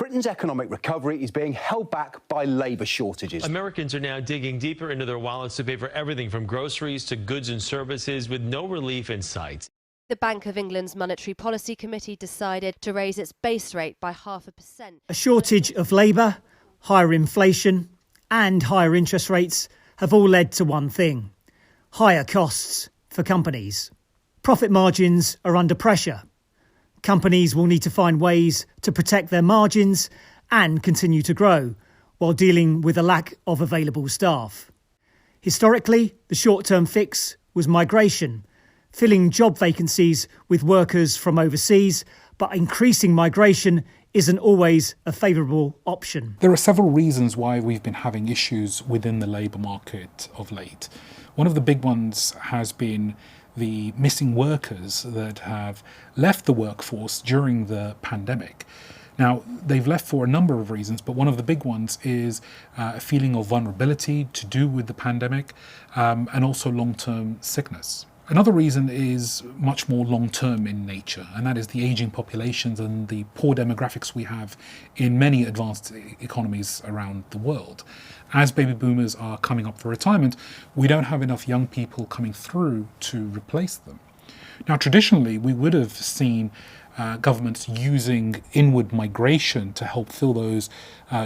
Britain's economic recovery is being held back by labour shortages. Americans are now digging deeper into their wallets to pay for everything from groceries to goods and services, with no relief in sight. The Bank of England's Monetary Policy Committee decided to raise its base rate by 0.5%. A shortage of labour, higher inflation and higher interest rates have all led to one thing: higher costs for companies. Profit margins are under pressure. Companies will need to find ways to protect their margins and continue to grow while dealing with a lack of available staff. Historically, the short-term fix was migration, filling job vacancies with workers from overseas, but increasing migration isn't always a favourable option. There are several reasons why we've been having issues within the labour market of late. One of the big ones has been the missing workers that have left the workforce during the pandemic. Now, they've left for a number of reasons, but one of the big ones is a feeling of vulnerability to do with the pandemic and also long-term sickness. Another reason is much more long-term in nature, and that is the ageing populations and the poor demographics we have in many advanced economies around the world. As baby boomers are coming up for retirement, we don't have enough young people coming through to replace them. Now, traditionally, we would have seen governments using inward migration to help fill those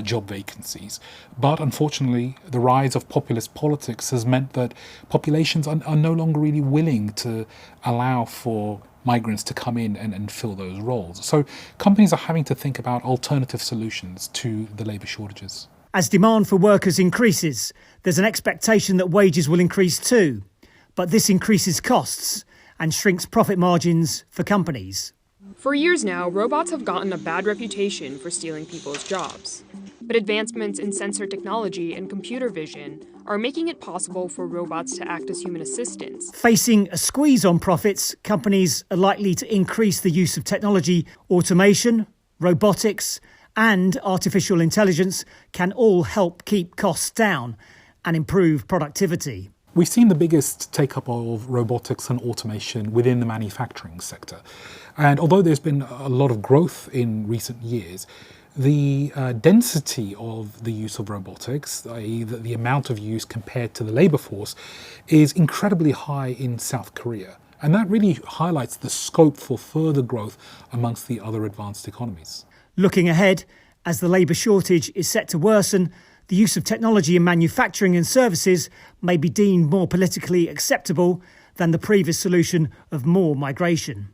job vacancies. But unfortunately, the rise of populist politics has meant that populations are no longer really willing to allow for migrants to come in and fill those roles. So companies are having to think about alternative solutions to the labour shortages. As demand for workers increases, there's an expectation that wages will increase too. But this increases costs and shrinks profit margins for companies. For years now, robots have gotten a bad reputation for stealing people's jobs. But advancements in sensor technology and computer vision are making it possible for robots to act as human assistants. Facing a squeeze on profits, companies are likely to increase the use of technology. Automation, robotics and artificial intelligence can all help keep costs down and improve productivity. We've seen the biggest take-up of robotics and automation within the manufacturing sector. And although there's been a lot of growth in recent years, the density of the use of robotics, i.e. the amount of use compared to the labour force, is incredibly high in South Korea. And that really highlights the scope for further growth amongst the other advanced economies. Looking ahead, as the labour shortage is set to worsen, the use of technology in manufacturing and services may be deemed more politically acceptable than the previous solution of more migration.